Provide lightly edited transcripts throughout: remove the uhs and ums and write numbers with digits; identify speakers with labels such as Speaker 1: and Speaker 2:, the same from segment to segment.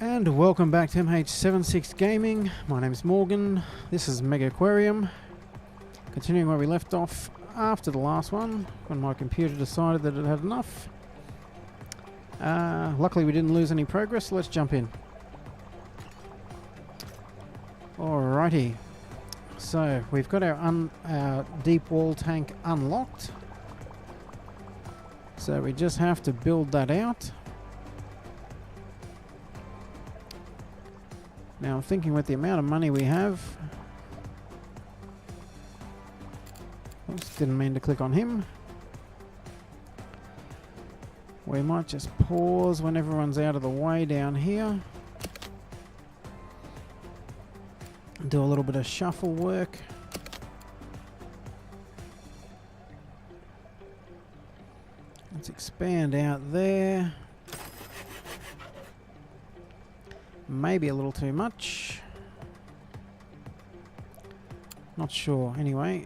Speaker 1: And welcome back to MH76 Gaming. My name is Morgan. This is Megaquarum. Continuing where we left off after the last one, when my computer decided that it had enough. Luckily we didn't lose any progress, so let's jump in. Alrighty. So, we've got our deep wall tank unlocked. So we just have to build that out. Now I'm thinking with the amount of money we have... Oops, didn't mean to click on him. We might just pause when everyone's out of the way down here. Do a little bit of shuffle work. Let's expand out there. Maybe a little too much. Not sure. Anyway,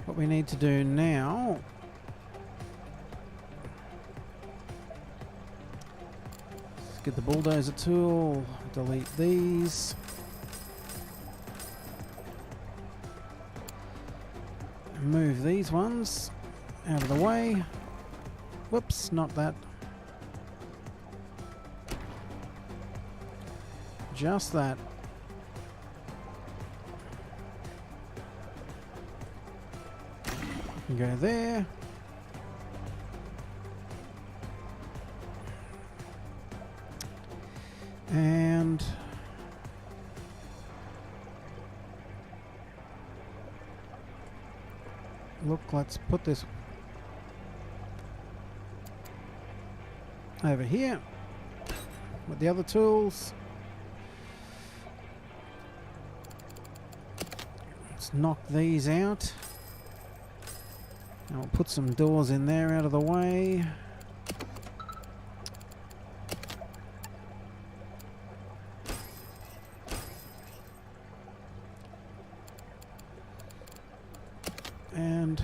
Speaker 1: what we need to do now is get the bulldozer tool, delete these. Move these ones out of the way. Whoops, not that. Just that. Go there. And look, let's put this over here with the other tools. Let's knock these out. I'll put some doors in there out of the way. And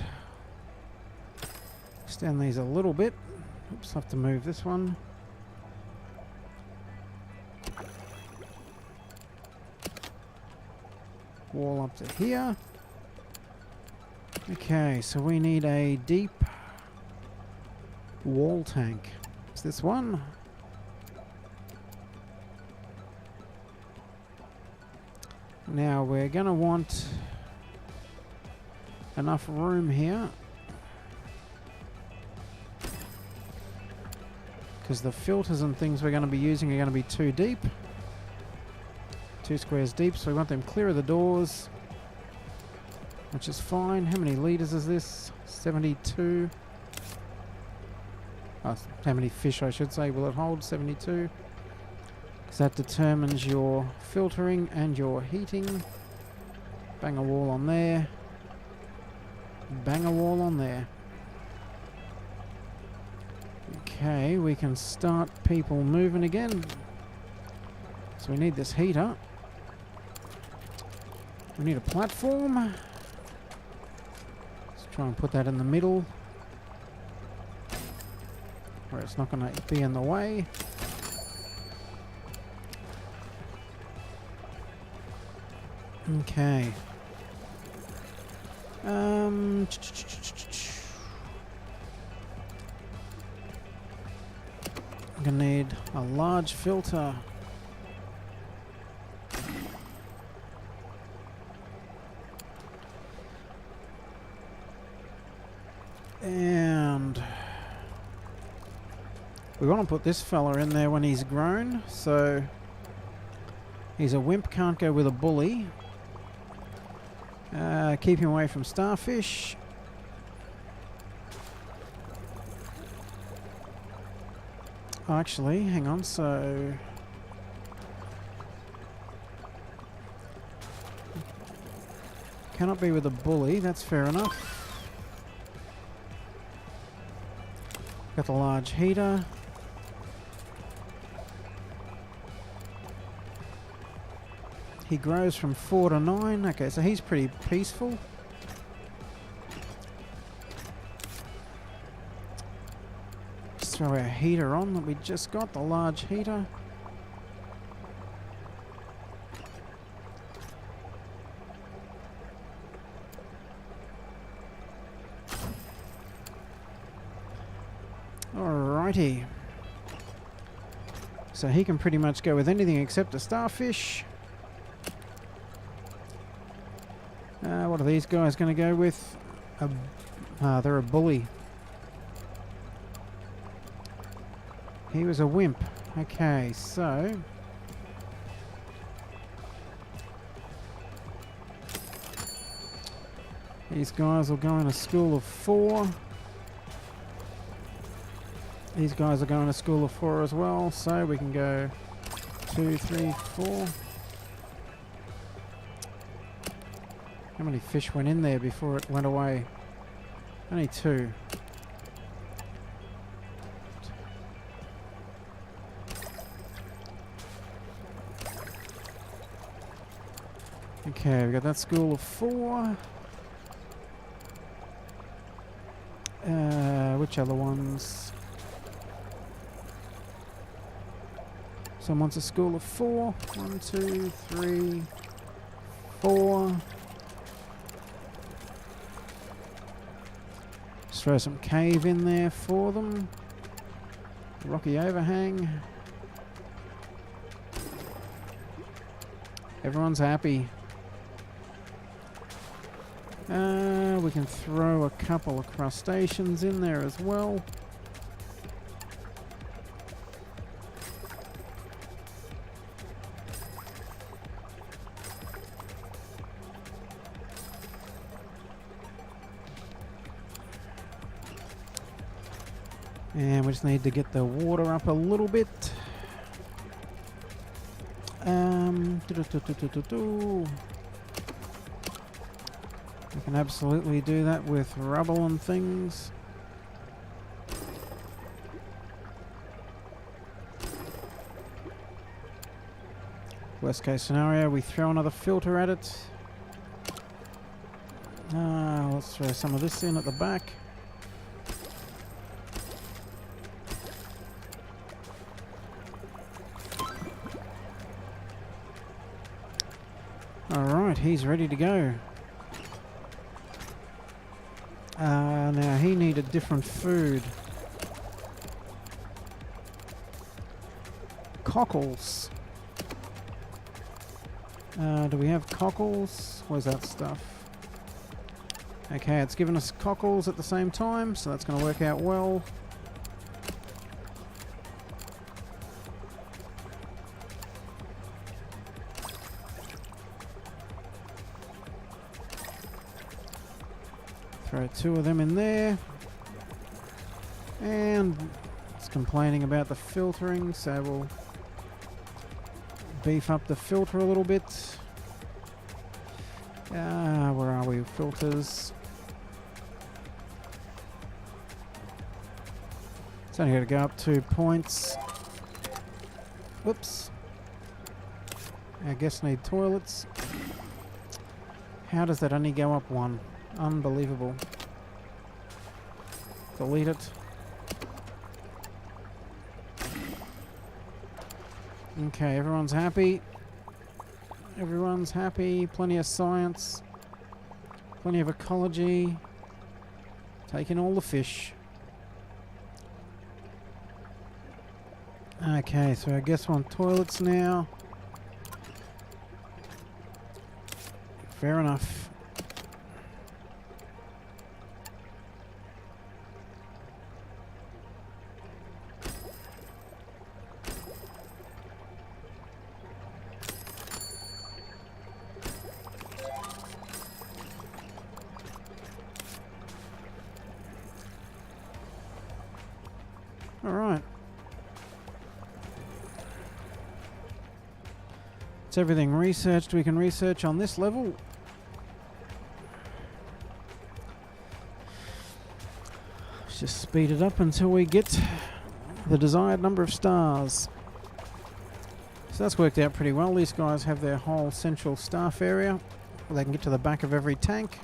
Speaker 1: extend these a little bit. Oops, have to move this one. Wall up to here. Okay, so we need a deep wall tank. It's this one. Now we're going to want enough room here, because the filters and things we're going to be using are going to be too deep. 2 squares deep, so we want them clear of the doors. Which is fine. How many litres is this? 72. Oh, how many fish I should say will it hold? 72. Because that determines your filtering and your heating. Bang a wall on there. Bang a wall on there. Okay, we can start people moving again. So we need this heater. We need a platform. Try and put that in the middle where it's not going to be in the way. Okay. I'm going to need a large filter. And we want to put this fella in there when he's grown, so he's a wimp, can't go with a bully. Keep him away from starfish. Oh, actually, hang on, so cannot be with a bully, that's fair enough. Got the large heater. He grows from 4 to 9. Okay, so he's pretty peaceful. throw our heater on that we just got, the large heater. Alrighty. So he can pretty much go with anything except a starfish. What are these guys going to go with? They're a bully. He was a wimp. Okay, so... these guys will go in a school of 4. These guys are going to school of 4 as well, so we can go 2, 3, 4. How many fish went in there before it went away? Only 2. Okay, we got that school of 4. Which other ones? Someone wants a school of 4. 1, 2, 3, 4. Just throw some cave in there for them. Rocky overhang. Everyone's happy. We can throw a couple of crustaceans in there as well. And we just need to get the water up a little bit. We can absolutely do that with rubble and things. Worst case scenario, we throw another filter at it. Let's throw some of this in at the back. Alright, he's ready to go. Now he needed different food. Cockles. Do we have cockles? Where's that stuff? Okay, it's given us cockles at the same time, so that's going to work out well. Throw 2 of them in there. And it's complaining about the filtering, so we'll beef up the filter a little bit. Where are we? Filters. It's only going to go up 2 points. Whoops. I guess need toilets. How does that only go up 1? Unbelievable. Delete it. Okay, everyone's happy. Everyone's happy. Plenty of science. Plenty of ecology. Taking all the fish. Okay, so I guess we're on toilets now. Fair enough. Alright. It's everything researched we can research on this level. Let's just speed it up until we get the desired number of stars. So that's worked out pretty well. These guys have their whole central staff area where they can get to the back of every tank.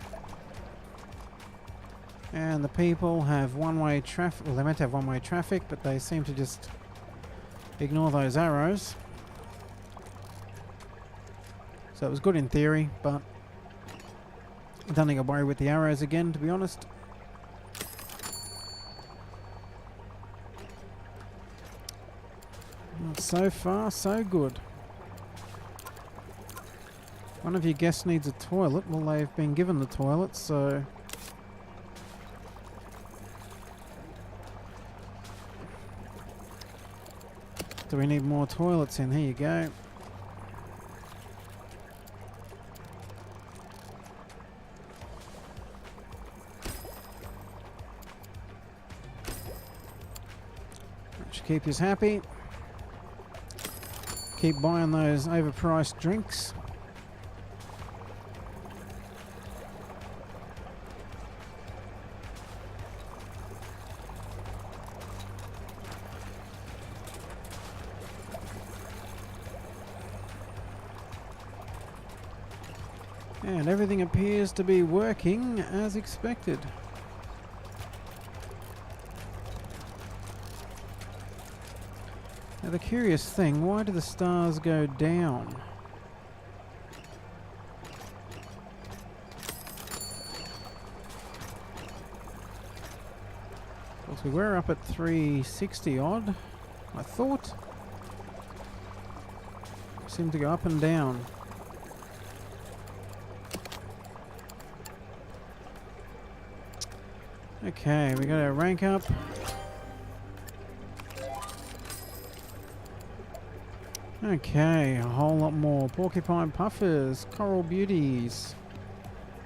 Speaker 1: And the people have one-way traffic. Well, they meant to have one-way traffic, but they seem to just ignore those arrows. So it was good in theory, but I don't think I'll worry with the arrows again, to be honest. Well, so far, so good. One of your guests needs a toilet. Well, they've been given the toilet, so... Do we need more toilets in? Here you go. That should keep us happy. Keep buying those overpriced drinks. And everything appears to be working as expected. Now the curious thing, why do the stars go down? Well, we were up at 360 odd, I thought. Seemed to go up and down. Okay, we got our rank up. Okay, a whole lot more. Porcupine puffers, coral beauties,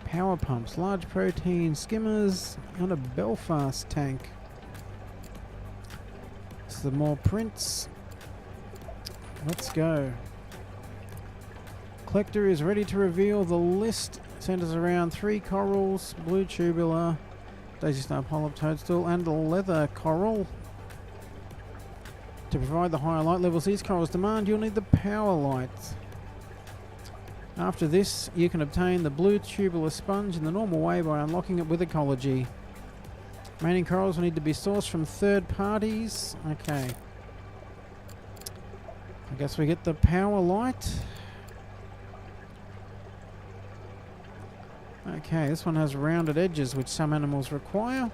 Speaker 1: power pumps, large protein skimmers, and a Belfast tank. Some more prints. Let's go. Collector is ready to reveal the list. Centers around 3 corals, blue tubular, daisy star polyp toadstool, and a leather coral. To provide the higher light levels these corals demand, you'll need the power lights. After this, you can obtain the blue tubular sponge in the normal way by unlocking it with ecology. Remaining corals will need to be sourced from third parties. Okay. I guess we get the power light. Okay, this one has rounded edges, which some animals require.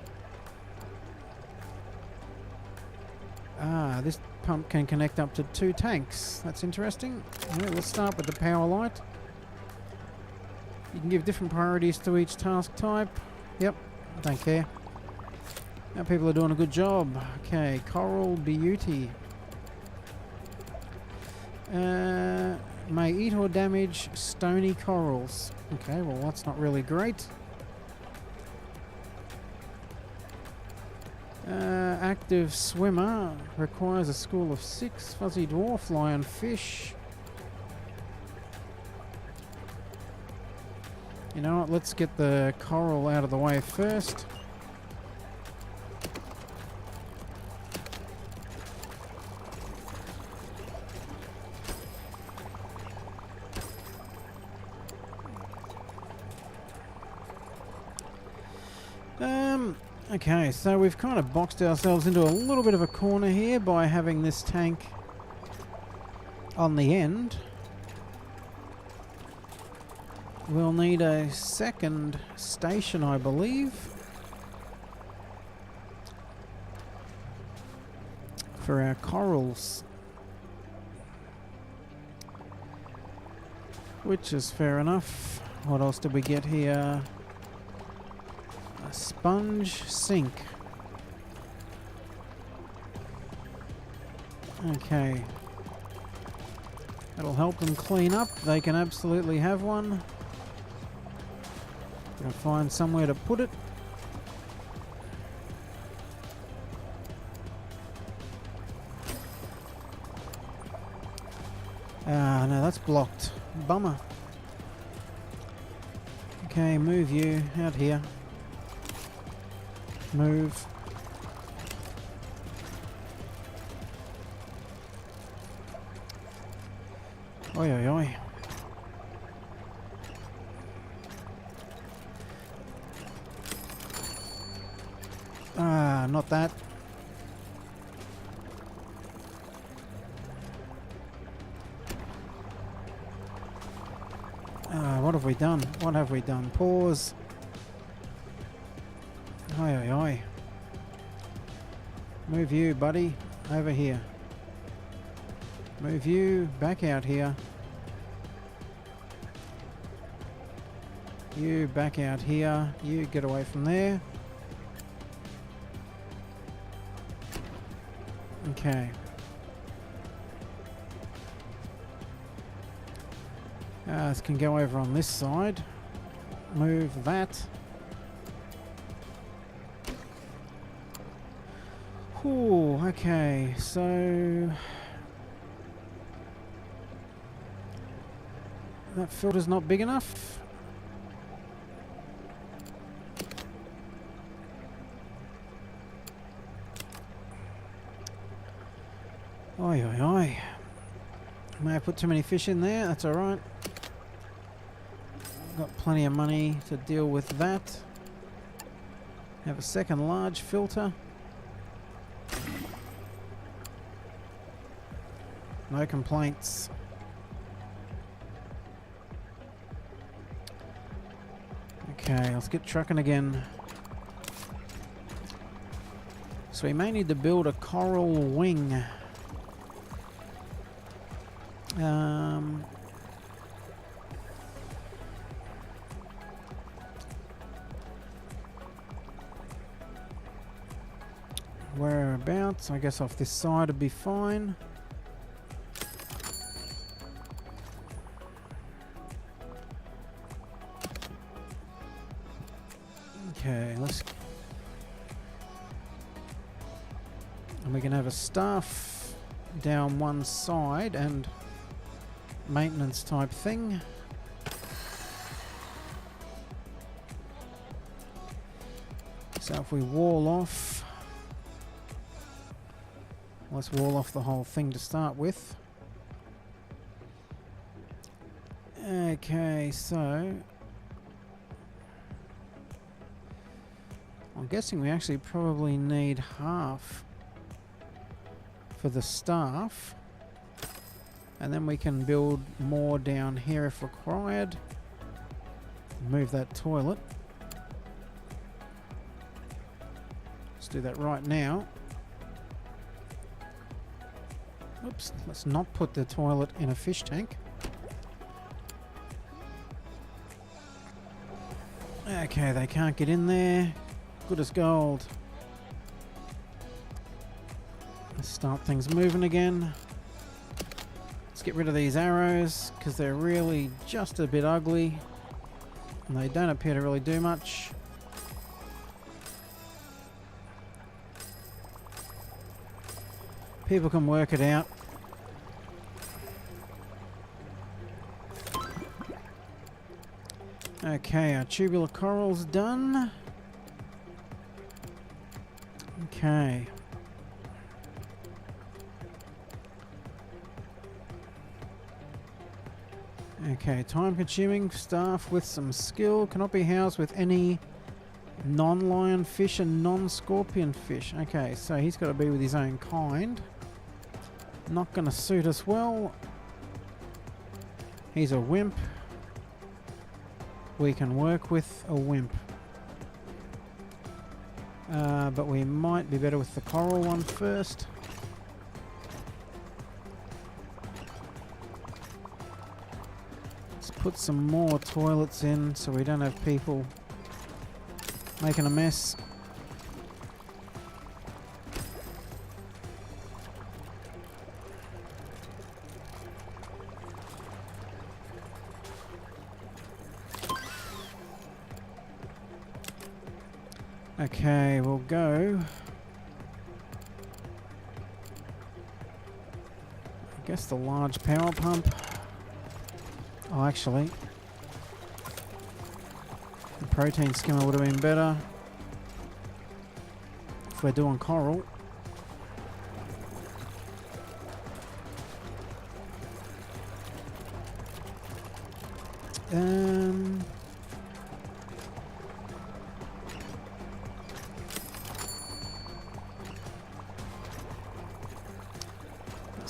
Speaker 1: Ah, this pump can connect up to 2 tanks. That's interesting. Alright, let's start with the power light. You can give different priorities to each task type. Yep, don't care. Now people are doing a good job. Okay, coral beauty. May eat or damage stony corals. Okay, well that's not really great. Active swimmer requires a school of 6. Fuzzy dwarf, lionfish. You know what, let's get the coral out of the way first. Okay, so we've kind of boxed ourselves into a little bit of a corner here by having this tank on the end. We'll need a second station, I believe, for our corals, which is fair enough. What else did we get here? A sponge sink. Okay. That'll help them clean up. They can absolutely have one. Gonna find somewhere to put it. Ah, no, that's blocked. Bummer. Okay, move you out here. Move. Oi, oi, oi. Not that. What have we done? What have we done? Pause. Oi, oi, oi. Move you, buddy. Over here. Move you back out here. You back out here. You get away from there. Okay. This can go over on this side. Move that. Ooh, okay, so that filter's not big enough. Oi, oi, oi. May have put too many fish in there, that's alright. Got plenty of money to deal with that. Have a second large filter. No complaints. Okay, let's get trucking again. So we may need to build a coral wing. Whereabouts? I guess off this side would be fine. Okay, let's... And we can have a staff down one side and maintenance type thing. So if we wall off... Let's wall off the whole thing to start with. Okay, so... I'm guessing we actually probably need half for the staff, and then we can build more down here if required. Move that toilet. Let's do that right now. Oops, let's not put the toilet in a fish tank. Okay, they can't get in there. Good as gold. Let's start things moving again. Let's get rid of these arrows because they're really just a bit ugly and they don't appear to really do much. People can work it out. Okay, our tubular coral's done. Okay. Okay, time-consuming staff with some skill. Cannot be housed with any non-lion fish and non-scorpion fish. Okay, so he's got to be with his own kind. Not going to suit us well. He's a wimp. We can work with a wimp. But we might be better with the coral one first. Let's put some more toilets in so we don't have people making a mess. Okay, we'll go. I guess the large power pump. Oh, actually, the protein skimmer would have been better if we're doing coral.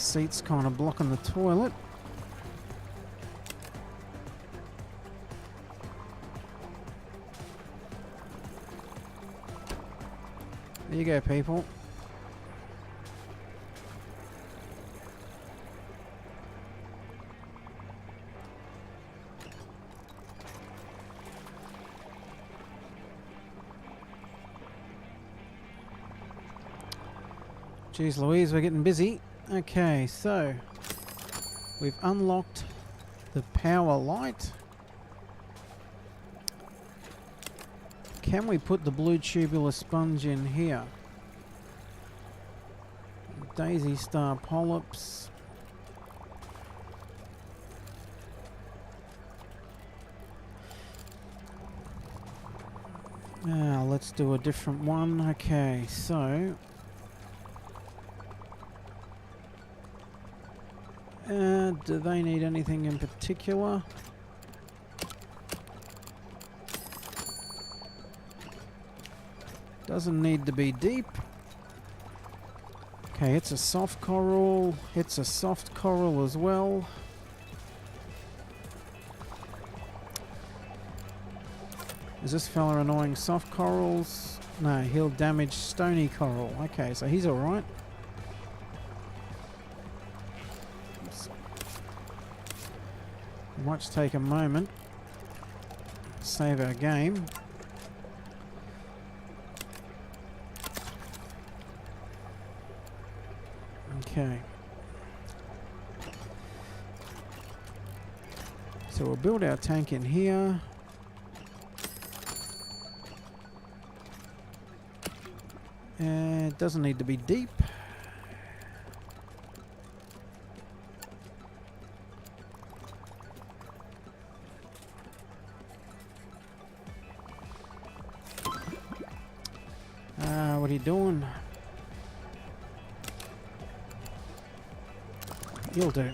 Speaker 1: seat's kind of blocking the toilet. There you go, people. Jeez Louise, we're getting busy. Okay, so we've unlocked the power light. Can we put the blue tubular sponge in here? Daisy star polyps. Now let's do a different one. Okay, so do they need anything in particular? Doesn't need to be deep. Okay, it's a soft coral. It's a soft coral as well. Is this fella annoying soft corals? No, he'll damage stony coral. Okay, so he's alright. Might just take a moment. Save our game. Okay. So we'll build our tank in here. It doesn't need to be deep. What are you doing? You'll do.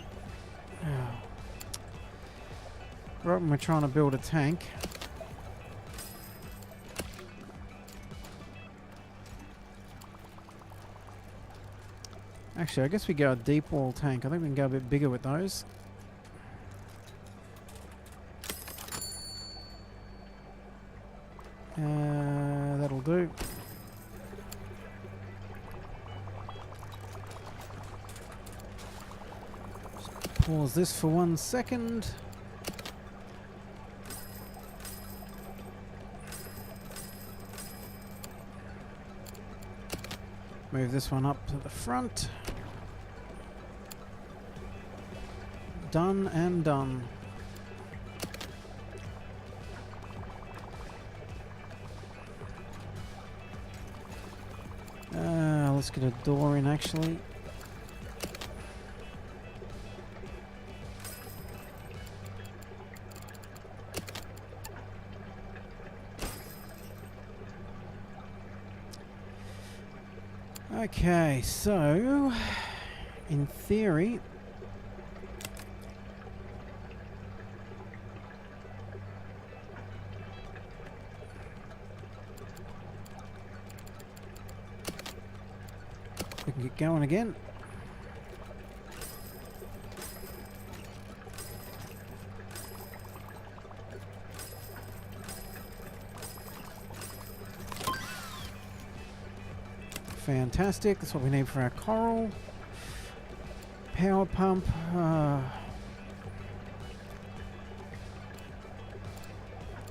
Speaker 1: Right when we're trying to build a tank. Actually, I guess we go a deep wall tank. I think we can go a bit bigger with those. That'll do. Pause this for 1 second. Move this one up to the front. Done and done. Let's get a door in actually. Okay, so in theory we can get going again. Fantastic, that's what we need for our coral. Power pump. I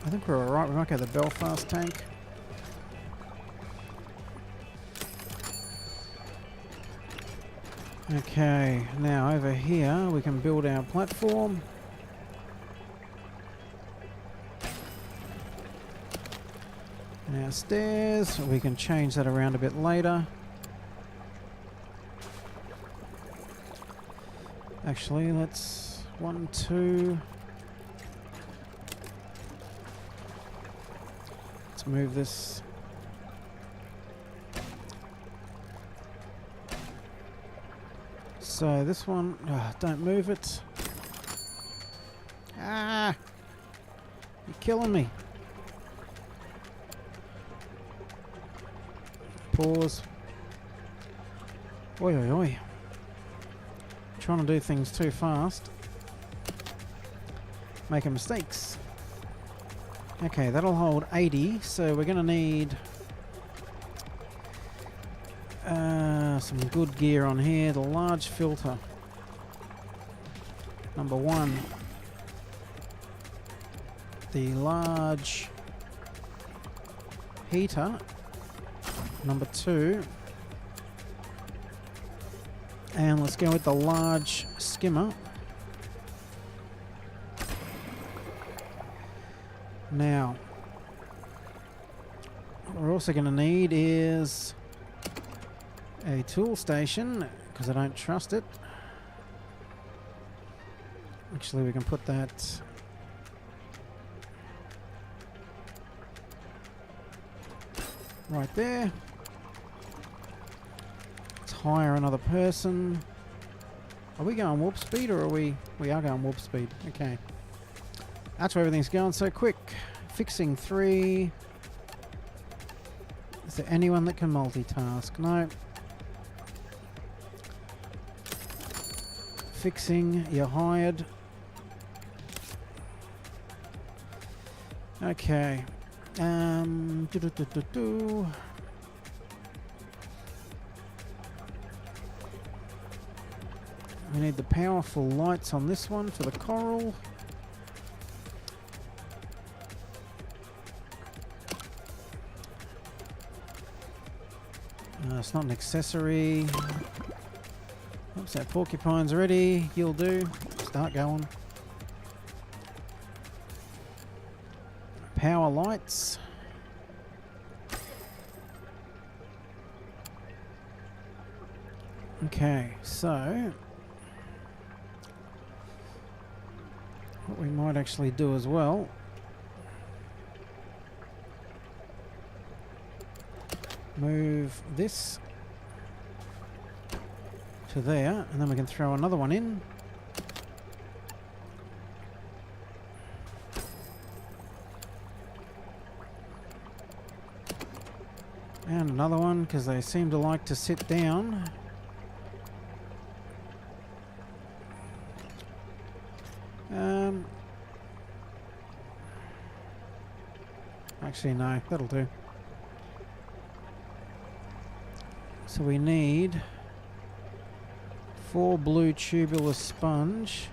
Speaker 1: think we're alright, we might go the Belfast tank. Okay, now over here we can build our platform. And our stairs, we can change that around a bit later. Actually, let's 1, 2. Let's move this. So this one, don't move it. Ah! You're killing me. Pause. Oi, oi, oi. Trying to do things too fast. Making mistakes. Okay, that'll hold 80, so we're going to need some good gear on here. The large filter. Number 1. The large heater. Number 2. And let's go with the large skimmer. Now, what we're also going to need is a tool station, because I don't trust it. Actually, we can put that right there. Let's hire another person. Are we going warp speed, or are we are going warp speed? Okay. That's why everything's going so quick. Fixing 3. Is there anyone that can multitask? No. Fixing, you're hired. Okay. We need the powerful lights on this one for the coral. It's not an accessory. Oops, that porcupine's ready. You'll do. Start going. Power lights. Okay, so what we might actually do as well, move this to there, and then we can throw another one in. And another one, because they seem to like to sit down. Actually, no, that'll do. So we need 4 blue tubular sponge.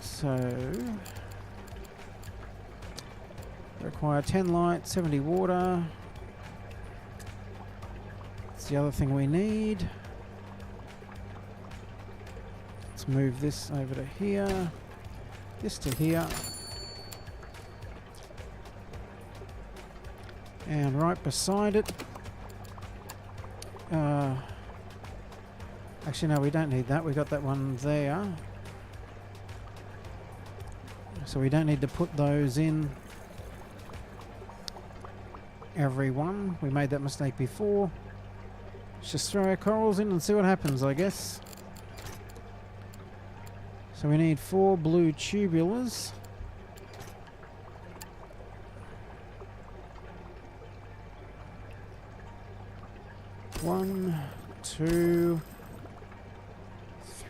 Speaker 1: So require 10 light, 70 water. That's the other thing we need. Let's move this over to here. This to here. And right beside it, actually no, we don't need that, we got that one there, so we don't need to put those in every one. We made that mistake before. Let's just throw our corals in and see what happens, I guess. So we need 4 blue tubulars. One, 2,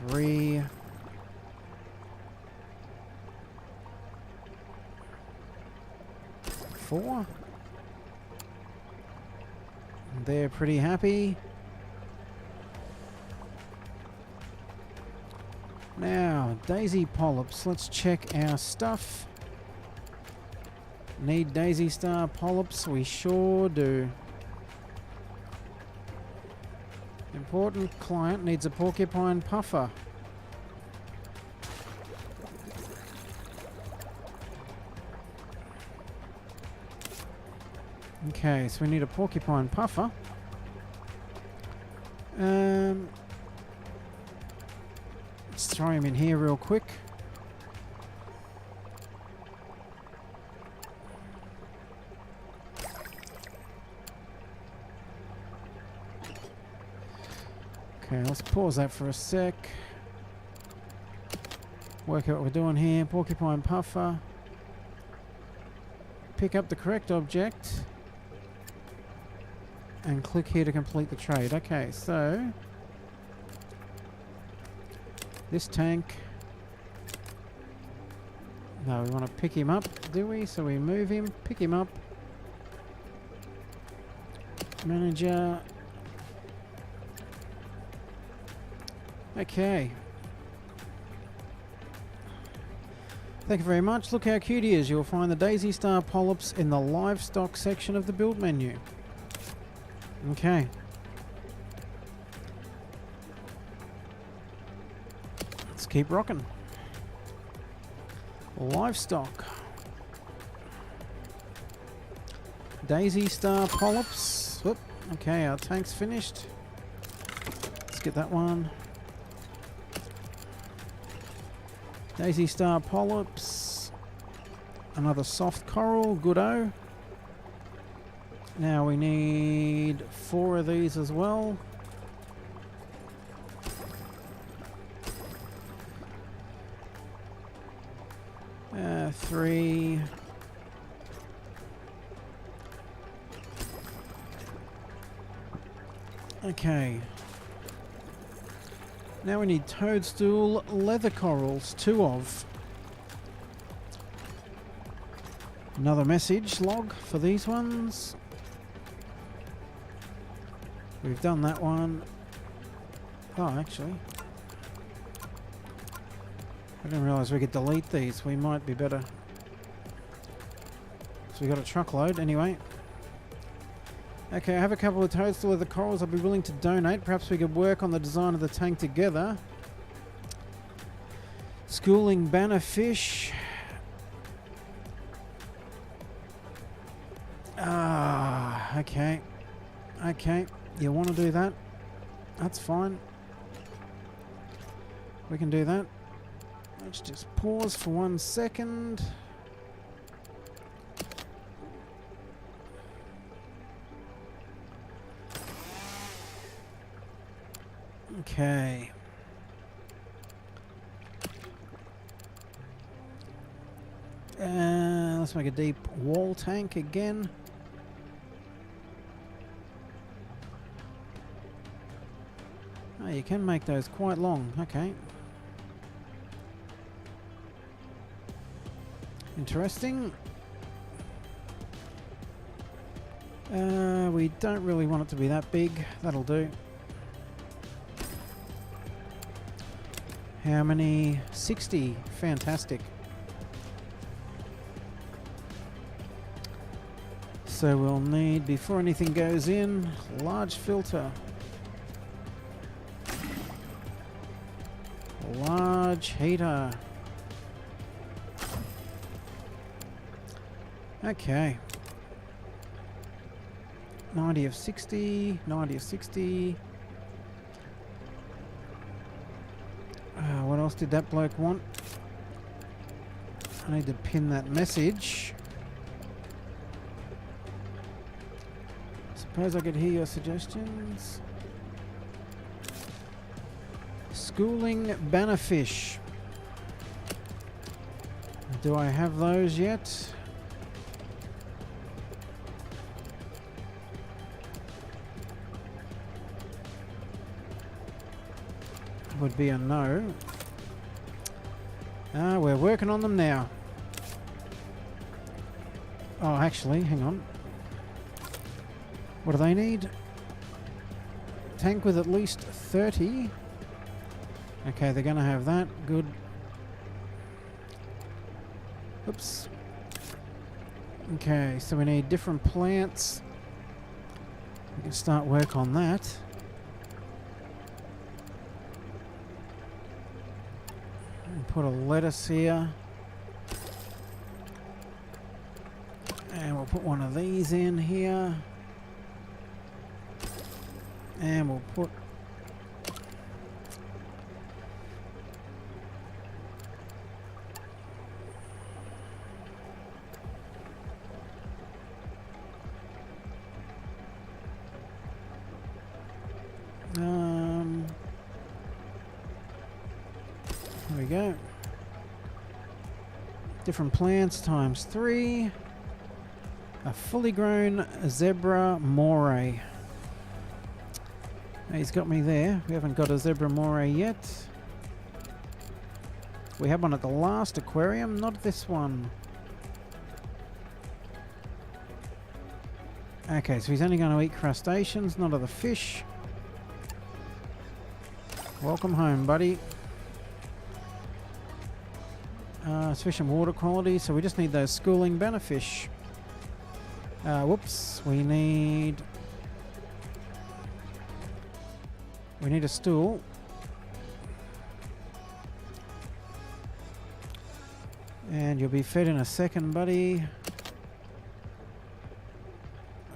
Speaker 1: 3, 4. They're pretty happy. Now, daisy polyps. Let's check our stuff. Need daisy star polyps? We sure do. Important client needs a porcupine puffer. Okay, so we need a porcupine puffer. Let's throw him in here real quick. Okay, let's pause that for a sec. Work out what we're doing here. Porcupine puffer. Pick up the correct object. And click here to complete the trade. Okay, so This tank. No, we want to pick him up, do we? So we move him, pick him up. Manager. Okay. Thank you very much. Look how cute he is. You'll find the Daisy Star polyps in the livestock section of the build menu. Okay. Let's keep rocking. Livestock. Daisy Star polyps. Whoop. Okay, our tank's finished. Let's get that one. Daisy Star polyps. Another soft coral. Good-o. Now we need 4 of these as well. Three. Okay. Now we need toadstool leather corals, 2 of. Another message log for these ones. We've done that one. Oh, actually. I didn't realise we could delete these. We might be better. So we got a truckload anyway. Okay, I have a couple of toadstool leather corals I'd be willing to donate. Perhaps we could work on the design of the tank together. Schooling banner fish. Ah, okay. Okay, you want to do that? That's fine. We can do that. Let's just pause for 1 second. Okay. Let's make a deep wall tank again. Oh, you can make those quite long. Okay. Interesting. We don't really want it to be that big. That'll do. How many? 60. Fantastic. So we'll need, before anything goes in, large filter. Large heater. Okay. 90 of 60, 90 of 60. What else did that bloke want? I need to pin that message. Suppose I could hear your suggestions. Schooling bannerfish. Do I have those yet? Would be a no. We're working on them now. Oh, actually, hang on. What do they need? Tank with at least 30. Okay, they're going to have that. Good. Oops. Okay, so we need different plants. We can start work on that. Put a lettuce here. And we'll put one of these in here. And we'll put there we go. Different plants times 3. A fully grown zebra moray. He's got me there. We haven't got a zebra moray yet. We had one at the last aquarium, not this one. Okay, so he's only going to eat crustaceans, not other fish. Welcome home, buddy. It's fish and water quality, so we just need those schooling benefish. Whoops, we need a stool. And you'll be fed in a second, buddy.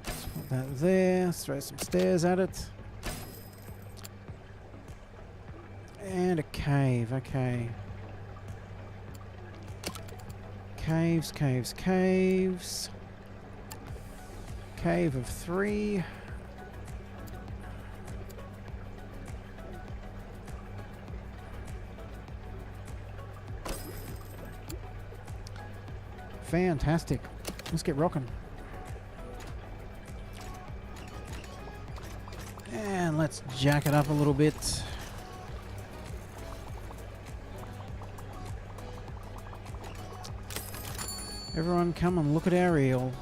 Speaker 1: Let's put that there. Let's throw some stairs at it. And a cave, okay. Caves, caves, caves. Cave of 3. Fantastic. Let's get rocking. And let's jack it up a little bit. Everyone come and look at our eel.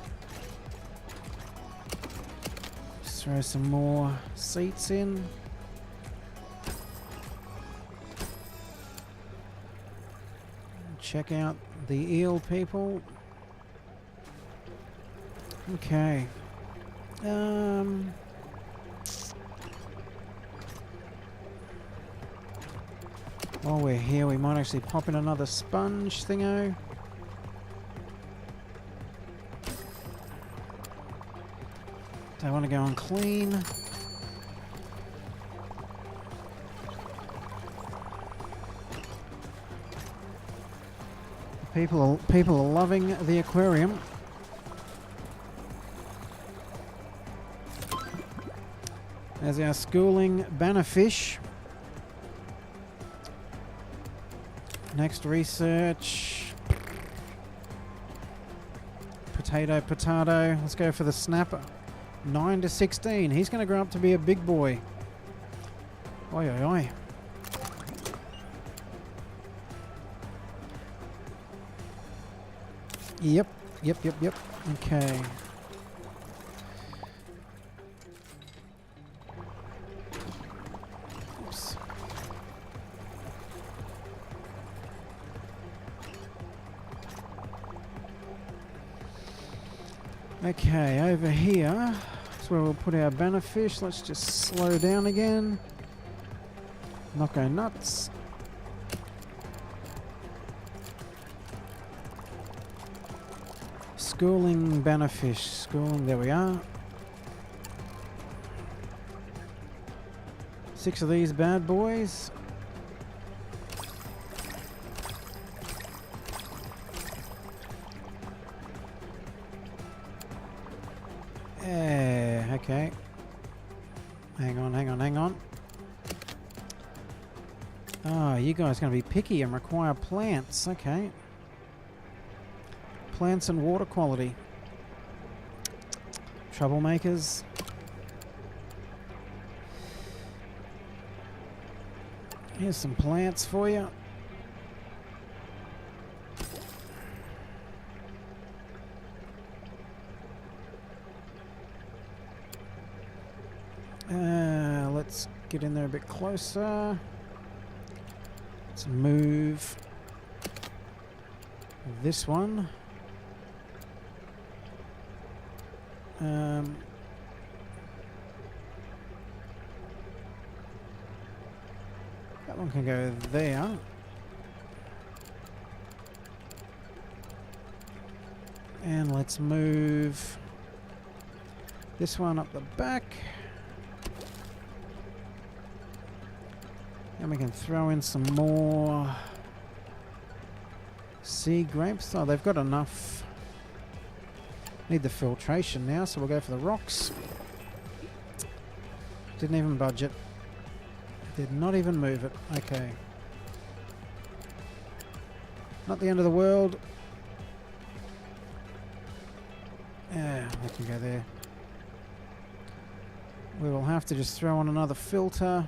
Speaker 1: Just throw some more seats in. Check out the eel, people. Okay. While we're here, we might actually pop in another sponge thingo. Don't want to go and clean. People are loving the aquarium. There's our schooling bannerfish. Next research. Potato, potato. Let's go for the snapper. 9 to 16. He's going to grow up to be a big boy. Oi, oi, oi. Yep. Okay. Oops. Okay, over here is where we'll put our bannerfish. Let's just slow down again. Not go nuts. Schooling bannerfish. Schooling, there we are. 6 of these bad boys. Okay. Hang on. Oh, you guys are going to be picky and require plants. Okay. Plants and water quality. Troublemakers. Here's some plants for you. Let's get in there a bit closer. Let's move this one. That one can go there. And let's move this one up the back. And we can throw in some more sea grapes. Oh, they've got enough. Need the filtration now, so we'll go for the rocks. Didn't even budget. Did not even move it. Okay. Not the end of the world. Yeah, we can go there. We will have to just throw on another filter.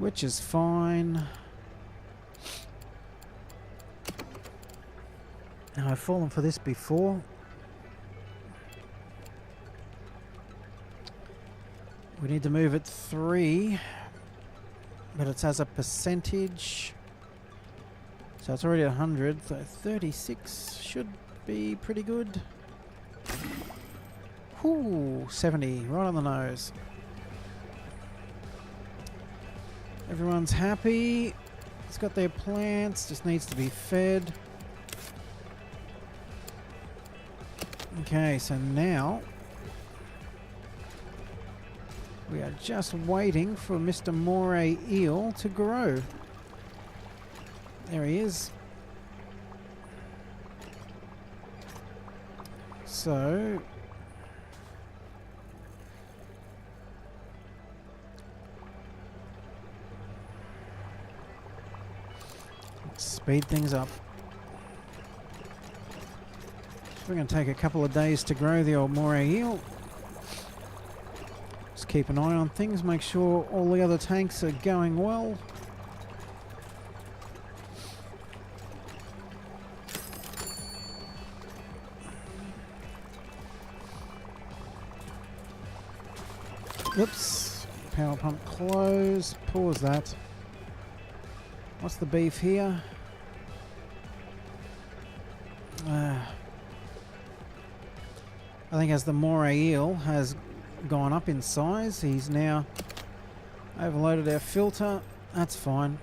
Speaker 1: which is fine. Now, I've fallen for this before. We need to move it 3, but it's as a percentage. So it's already 100, so 36 should be pretty good. Whoo, 70, right on the nose. Everyone's happy. It's got their plants, just needs to be fed. Okay, so now we are just waiting for Mr. Moray Eel to grow. There he is. So let's speed things up. We're going to take a couple of days to grow the old moray eel. Just keep an eye on things, make sure all the other tanks are going well. Oops, power pump close, pause that. What's the beef here? I think as the moray eel has gone up in size, he's now overloaded our filter. That's fine.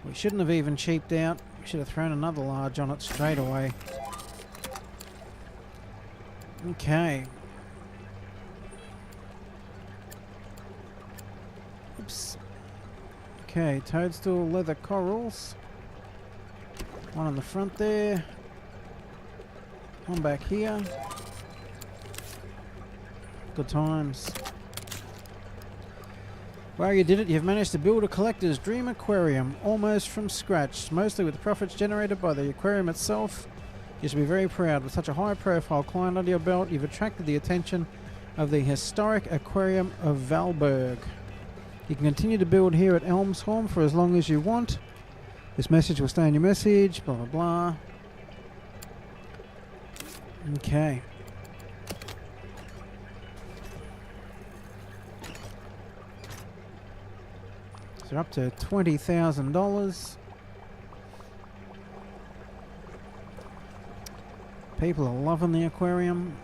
Speaker 1: We shouldn't have even cheaped out. We should have thrown another large on it straight away. Okay. Oops. Okay, toadstool leather corals. One on the front there. One back here. Good times. Well, you did it. You've managed to build a collector's dream aquarium almost from scratch, mostly with profits generated by the aquarium itself. You should be very proud. With such a high-profile client under your belt, you've attracted the attention of the historic aquarium of Valberg. You can continue to build here at Elmshorn for as long as you want. This message will stay in your message, blah, blah, blah. Okay. So up to $20,000. People are loving the aquarium.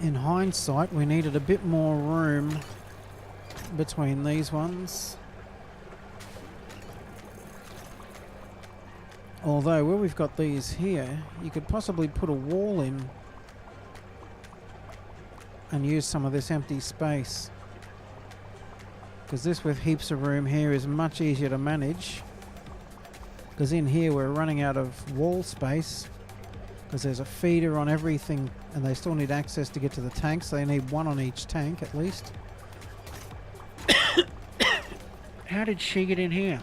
Speaker 1: In hindsight, we needed a bit more room between these ones. Although where we've got these here, you could possibly put a wall in and use some of this empty space, because this with heaps of room here is much easier to manage, because in here we're running out of wall space because there's a feeder on everything and they still need access to get to the tanks. They need one on each tank at least. How did she get in here?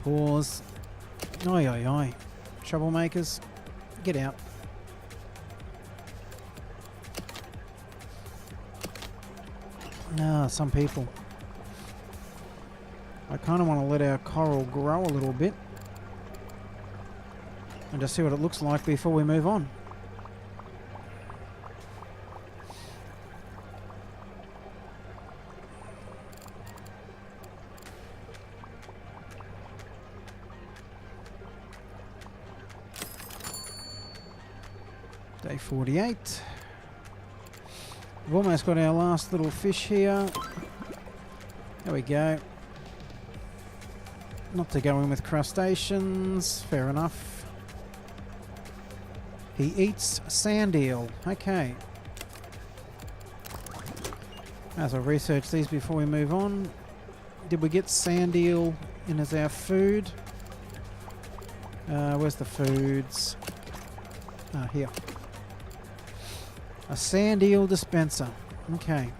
Speaker 1: Pause. Oi, oi, oi. Troublemakers, get out. Ah, some people. I kind of want to let our coral grow a little bit and just see what it looks like before we move on. Day 48. We've almost got our last little fish here. There we go. Not to go in with crustaceans. Fair enough. He eats sand eel. Okay. As I research these before we move on. Did we get sand eel in as our food? Where's the foods? Ah, here. A sand eel dispenser. Okay.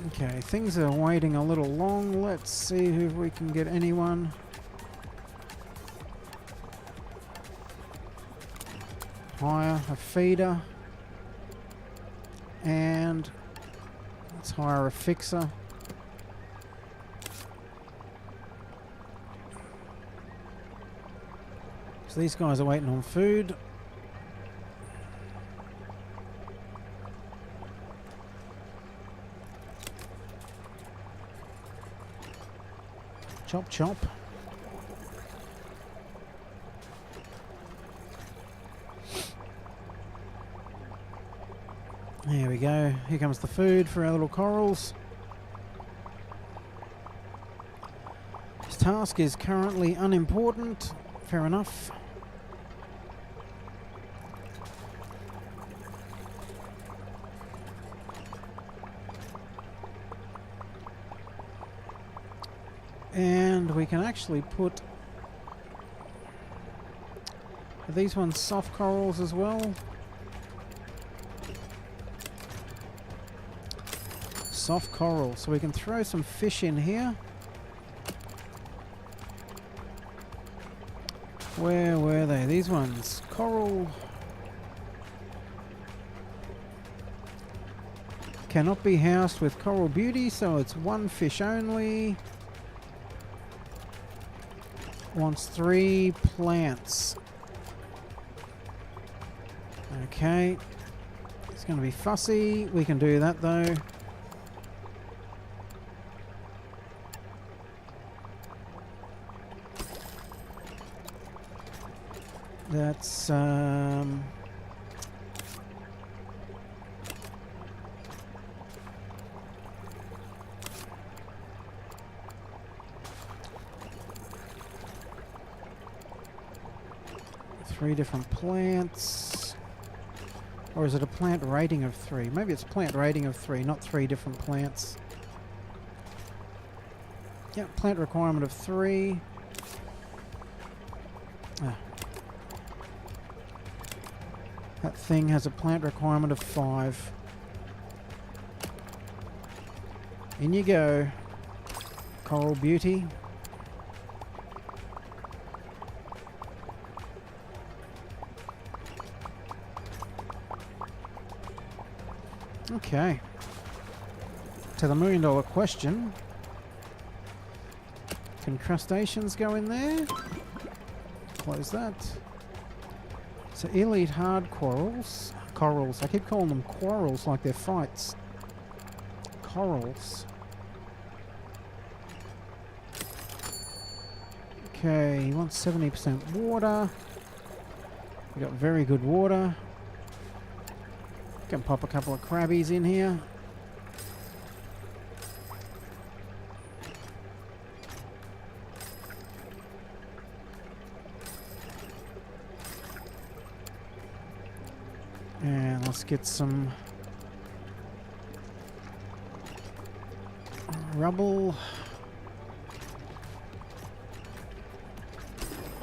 Speaker 1: Okay, things are waiting a little long. Let's see if we can get anyone. Hire a feeder. And let's hire a fixer. So these guys are waiting on food. Chop, chop. There we go. Here comes the food for our little corals. This task is currently unimportant. Fair enough. And we can actually put... Are these ones soft corals as well? Soft coral. So we can throw some fish in here. Where were they? These ones. Coral. Cannot be housed with coral beauty, so it's one fish only. Wants 3 plants. Okay. It's going to be fussy. We can do that though. That's 3 different plants. Or is it a plant rating of 3? Maybe it's plant rating of 3, not 3 different plants. Yep, plant requirement of 3. Ah. That thing has a plant requirement of 5. In you go, Coral Beauty. Okay. To the $1 million question. Can crustaceans go in there? Close that. So elite hard corals. Corals. I keep calling them quarrels like they're fights. Corals. Okay, he wants 70% water. We got very good water. Can pop a couple of crabbies in here. And let's get some rubble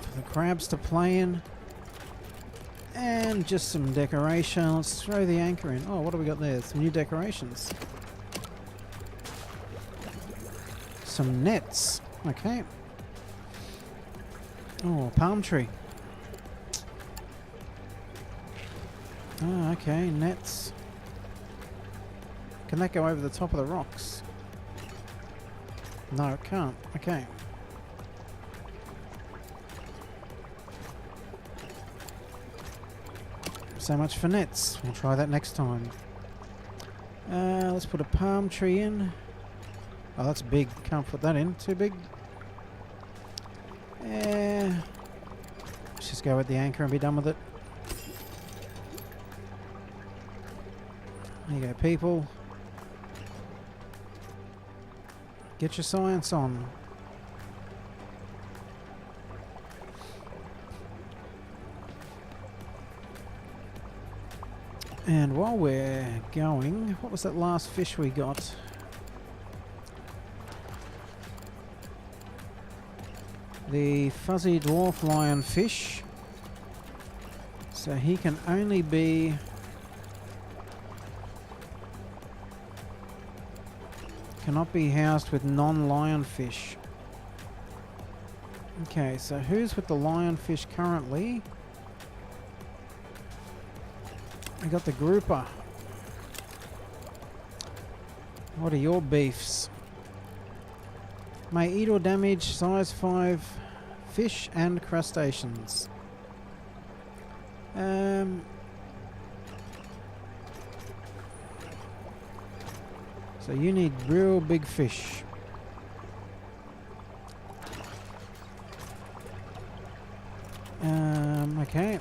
Speaker 1: for the crabs to play in. And just some decoration. Let's throw the anchor in. Oh, what have we got there? Some new decorations. Some nets. Okay. Oh, palm tree. Oh, okay. Nets. Can that go over the top of the rocks? No, it can't. Okay. So much for nets. We'll try that next time. Let's put a palm tree in. Oh, that's big. Can't put that in. Too big. Let's just go with the anchor and be done with it. There you go, people. Get your science on. And while we're going, what was that last fish we got? The fuzzy dwarf lionfish. So he can only be cannot be housed with non-lionfish. Okay, so who's with the lionfish currently? We got the grouper. What are your beefs? May eat or damage size 5 fish and crustaceans. So you need real big fish. Okay.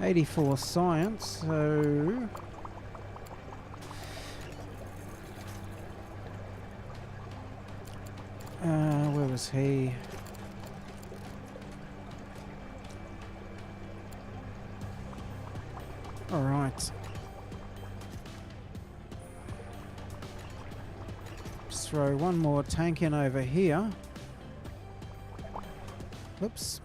Speaker 1: 84 science, so... where was he? All right. Let's throw one more tank in over here. Whoops.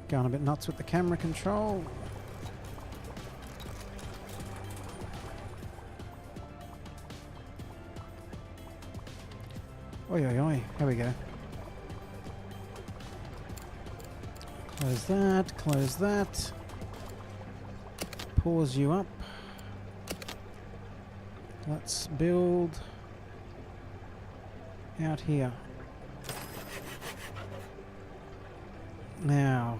Speaker 1: Going a bit nuts with the camera control. Oi, oi, oi. Here we go. Close that, close that. Pause you up. Let's build out here. Now,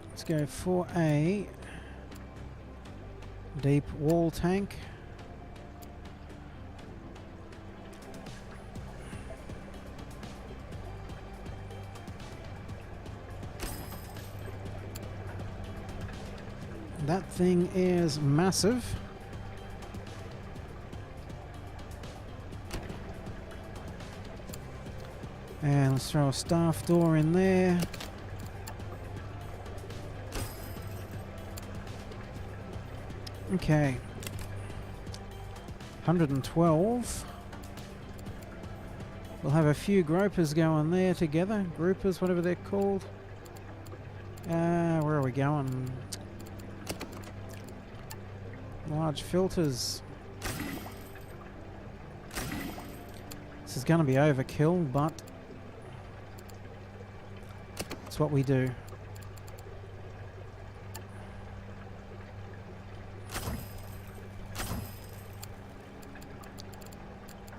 Speaker 1: let's go for a deep wall tank. That thing is massive. And let's throw a staff door in there. Okay. 112. We'll have a few gropers going there together. Groupers, whatever they're called. Where are we going? Large filters. This is going to be overkill, but it's what we do.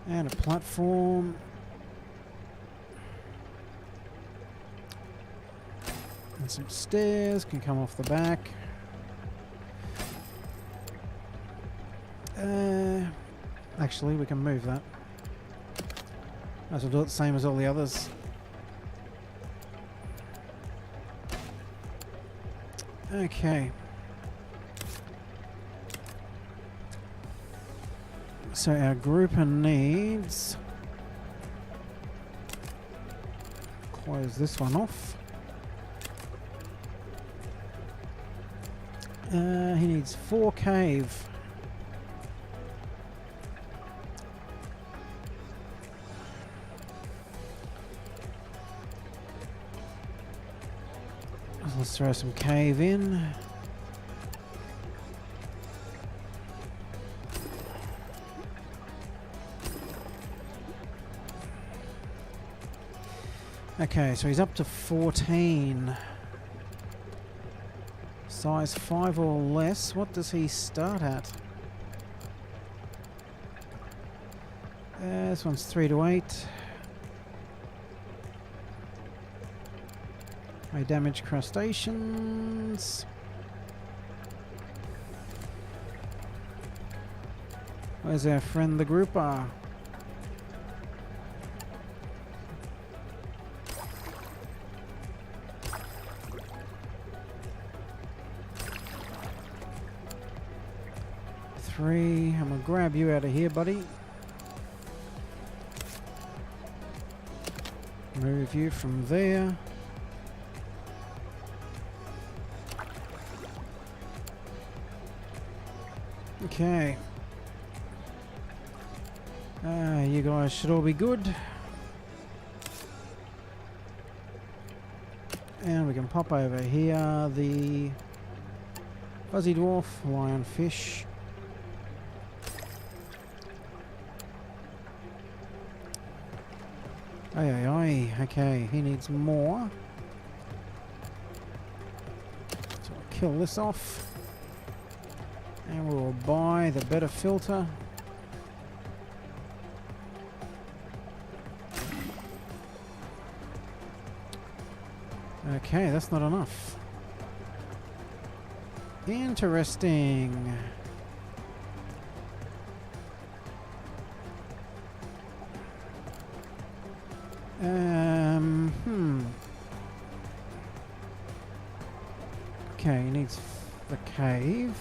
Speaker 1: And a platform. And some stairs can come off the back. Actually, we can move that. Might as well do it the same as all the others. Okay. So our grouper needs... Close this one off. He needs 4 cave. Let's throw some cave in. Okay, so he's up to 14. Size 5 or less. What does he start at? This one's 3 to 8. May damage crustaceans. Where's our friend the grouper? Three. I'm gonna grab you out of here, buddy. Move you from there. Okay. You guys should all be good. And we can pop over here. The Fuzzy dwarf, lionfish. Aye, aye, aye. Okay, he needs more. So I'll kill this off. And we'll buy the better filter. Okay, that's not enough. Interesting. Okay, he needs the cave.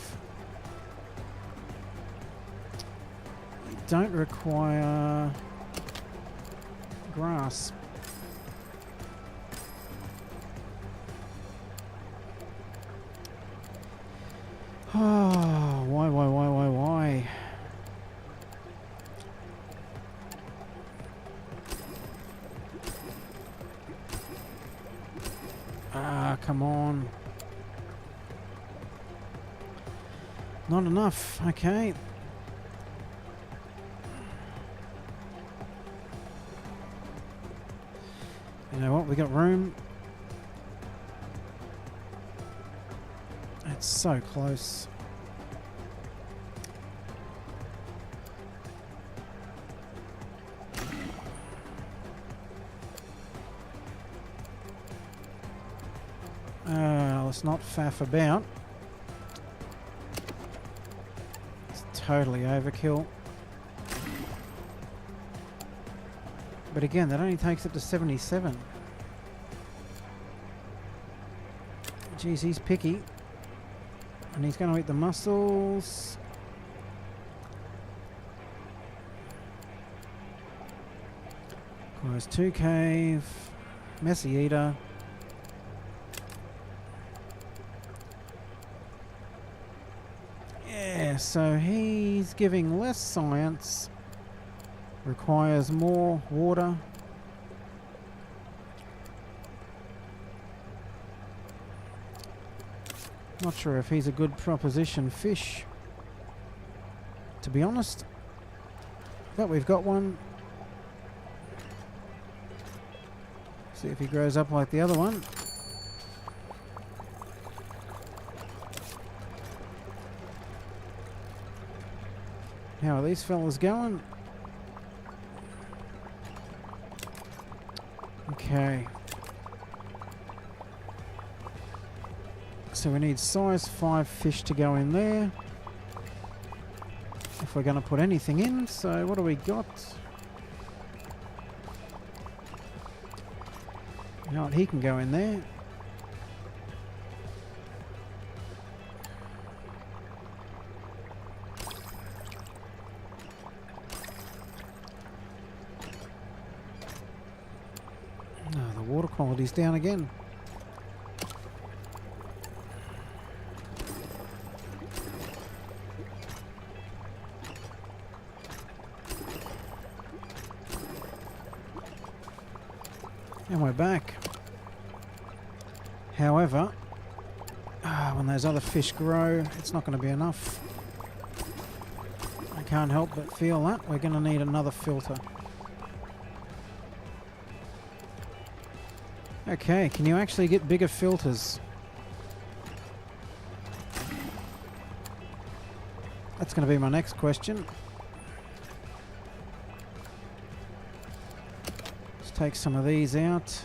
Speaker 1: You don't require grass. Oh, why? Ah, come on. Not enough, okay. You know what, we got room. It's so close. Let's not faff about. It's totally overkill. But again, that only takes it to 77. Geez, he's picky. And he's going to eat the mussels. Requires 2 cave. Messy eater. Yeah, so he's giving less science. Requires more water. Not sure if he's a good proposition fish, to be honest. But we've got one. See if he grows up like the other one. How are these fellas going? Okay. So we need size 5 fish to go in there. If we're going to put anything in. So what do we got? You know what, he can go in there. Oh, the water quality's down again. And we're back. However, when those other fish grow, it's not going to be enough. I can't help but feel that. We're going to need another filter. Okay, can you actually get bigger filters? That's going to be my next question. Let's take some of these out.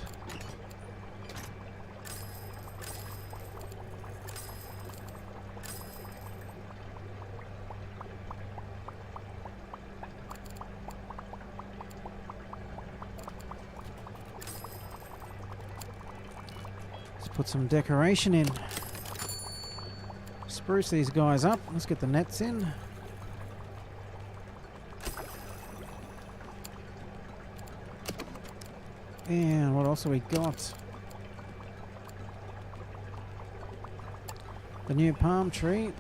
Speaker 1: Put some decoration in. Spruce these guys up. Let's get the nets in. And what else have we got? The new palm tree.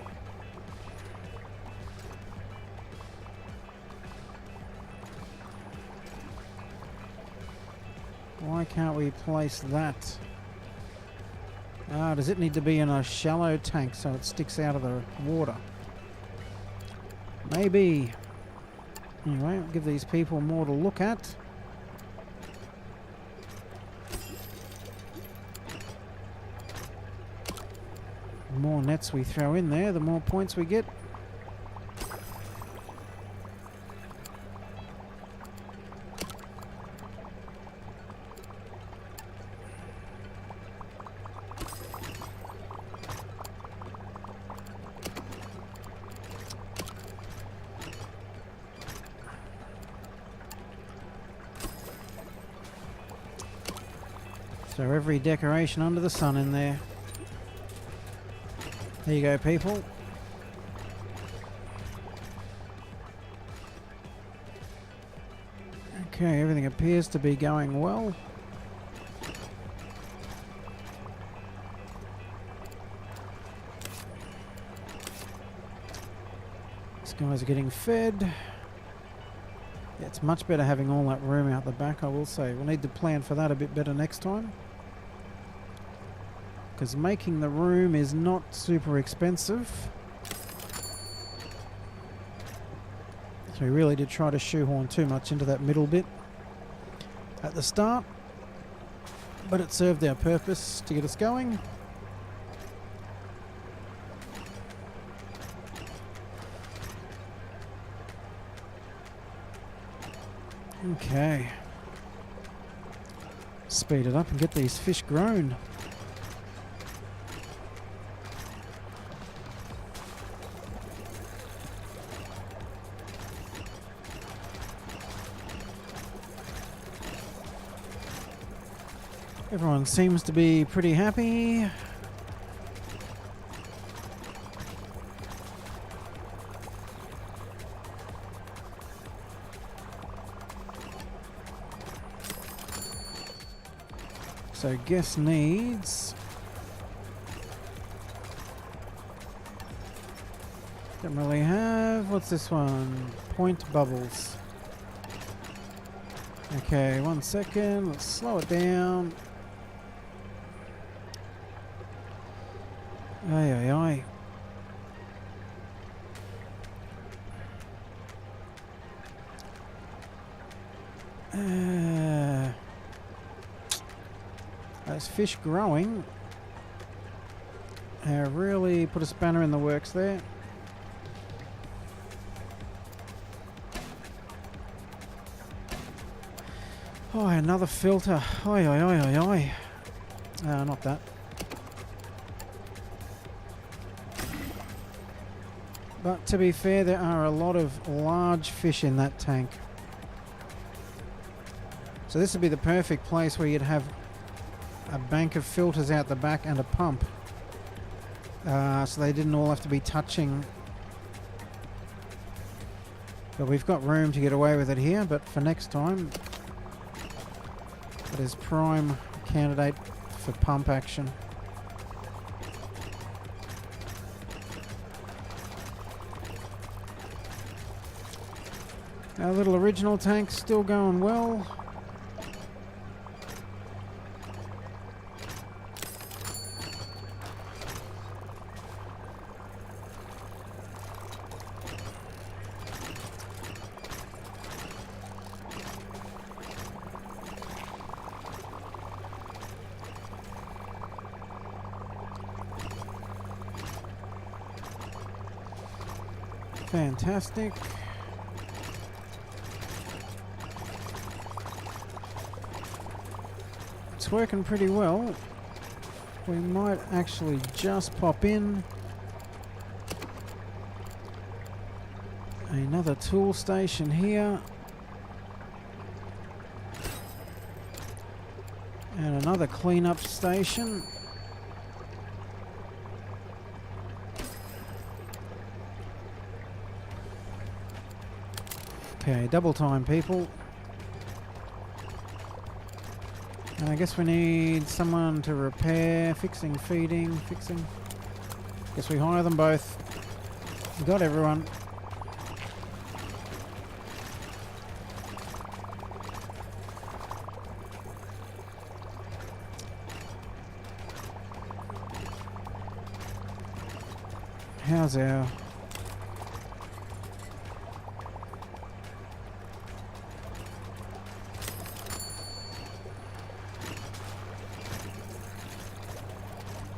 Speaker 1: Why can't we place that? Does it need to be in a shallow tank so it sticks out of the water? Maybe. Anyway, I'll give these people more to look at. The more nets we throw in there, the more points we get. So every decoration under the sun in there. There you go, people. Okay, everything appears to be going well. These guys are getting fed. Yeah, it's much better having all that room out the back, I will say. We'll need to plan for that a bit better next time. Because making the room is not super expensive. So we really did try to shoehorn too much into that middle bit at the start. But it served our purpose to get us going. Okay. Speed it up and get these fish grown. Everyone seems to be pretty happy. So guest needs. Don't really have. What's this one? Point bubbles. Okay, 1 second. Let's slow it down. Aye, aye, aye. Those fish growing really put a spanner in the works there. Oh, another filter. Oi, oi, oi, oi, oi. Not that. But to be fair, there are a lot of large fish in that tank. So this would be the perfect place where you'd have a bank of filters out the back and a pump. So they didn't all have to be touching. But we've got room to get away with it here, but for next time, it is prime candidate for pump action. Our little original tank's still going well. Fantastic. It's working pretty well. We might actually just pop in another tool station here. And another cleanup station. Okay, double time, people. And I guess we need someone to repair, fixing, feeding, fixing. Guess we hire them both. We got everyone. How's our...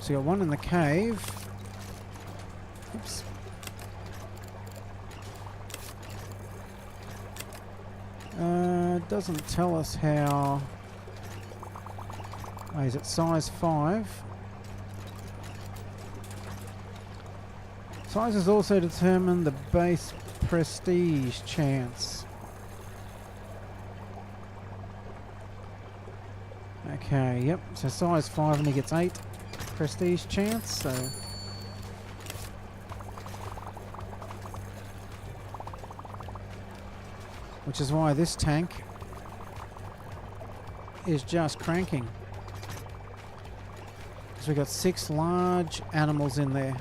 Speaker 1: So you got one in the cave. Oops. It doesn't tell us how... Oh, is it size 5? Sizes also determine the base prestige chance. Okay, yep. So size 5 and he gets 8 prestige chance, so... Which is why this tank is just cranking. Because we've got 6 large animals in there.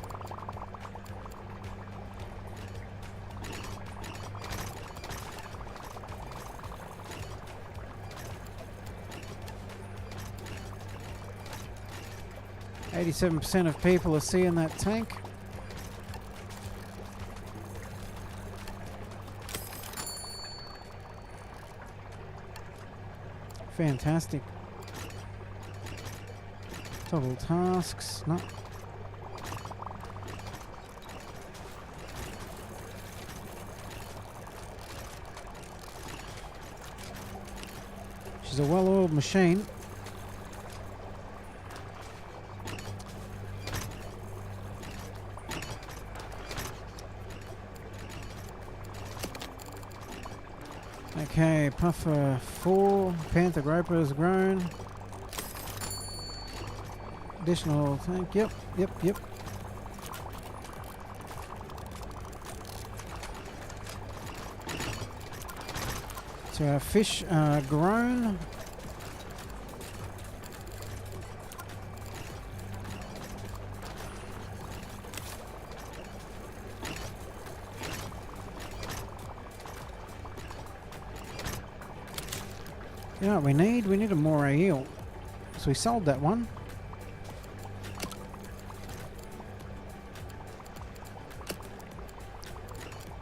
Speaker 1: %of people are seeing that tank. Fantastic. Toggle tasks. No. She's a well-oiled machine. Okay, Puffer 4, Panther Groper has grown. Additional tank, yep. So our fish are grown. You know what we need? We need a moray eel. So we sold that one.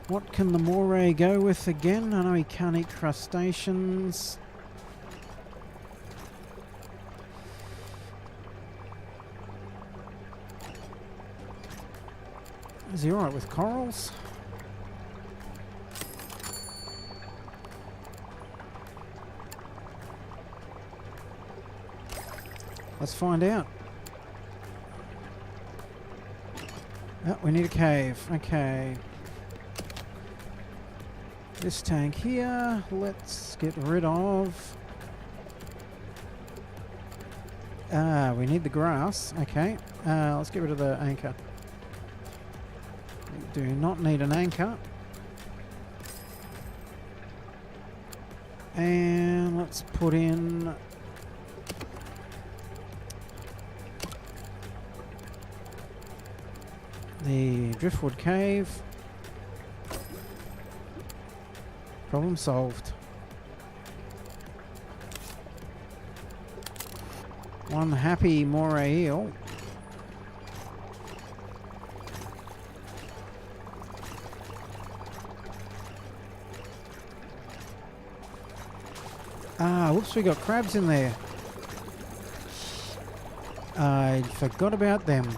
Speaker 1: What can the moray go with again? I know he can't eat crustaceans. Is he alright with corals? Let's find out. Oh, we need a cave. Okay. This tank here, let's get rid of... we need the grass. Okay. Let's get rid of the anchor. We do not need an anchor. And let's put in... the driftwood cave. Problem solved. One happy moray eel. Whoops, we got crabs in there. I forgot about them.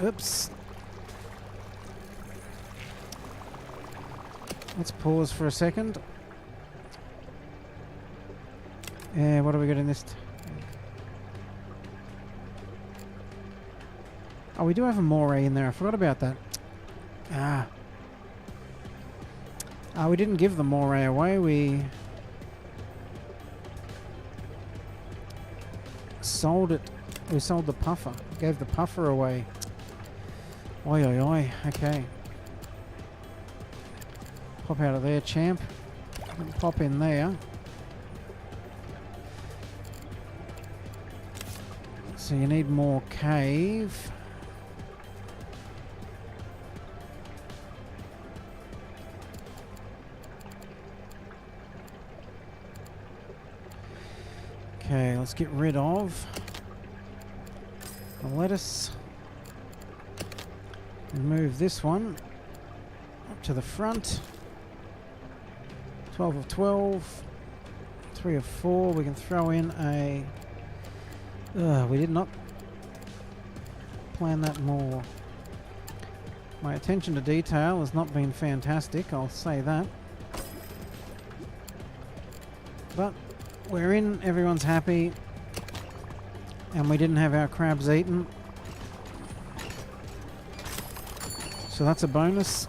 Speaker 1: Oops. Let's pause for a second. What do we got in this? Oh, we do have a moray in there. I forgot about that. We didn't give the moray away. We sold it. We sold the puffer. Gave the puffer away. Oi, oi, oi. Okay. Pop out of there, champ. Pop in there. So you need more cave. Okay, let's get rid of the lettuce. And move this one up to the front. 12 of 12. 3 of 4. We can throw in a... we did not plan that more. My attention to detail has not been fantastic, I'll say that. But we're in, everyone's happy, and we didn't have our crabs eaten. So that's a bonus.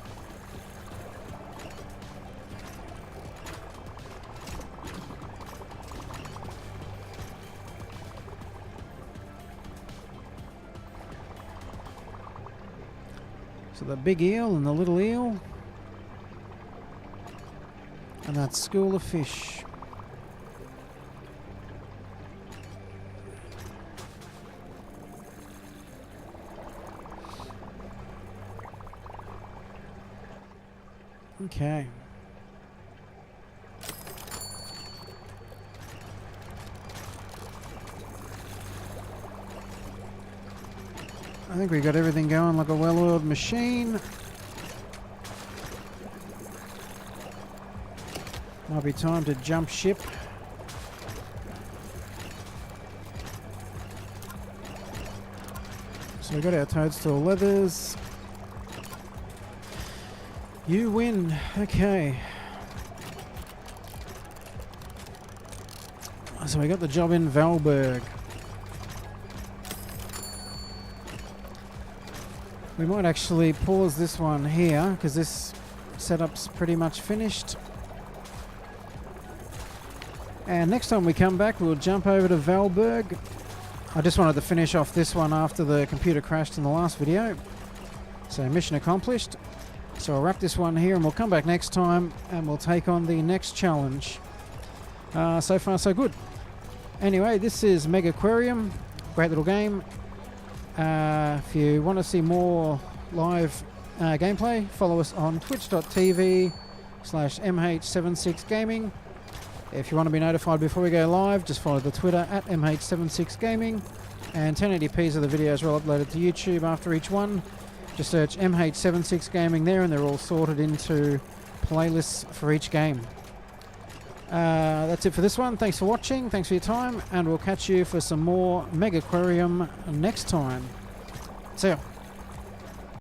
Speaker 1: So the big eel and the little eel. And that school of fish. Okay. I think we got everything going like a well-oiled machine. Might be time to jump ship. So we got our toadstool leathers. You win. Okay. So we got the job in Valberg. We might actually pause this one here because this setup's pretty much finished. And next time we come back, we'll jump over to Valberg. I just wanted to finish off this one after the computer crashed in the last video. So mission accomplished. So I'll wrap this one here and we'll come back next time and we'll take on the next challenge. So far so good. Anyway, this is Megaquarum. Great little game. If you want to see more live gameplay, follow us on twitch.tv/mh76gaming. If you want to be notified before we go live, just follow the Twitter at mh76gaming. And 1080p's of the videos are all uploaded to YouTube after each one. Just search MH76Gaming there and they're all sorted into playlists for each game. That's it for this one. Thanks for watching, thanks for your time, and we'll catch you for some more Megaquarum next time. See ya.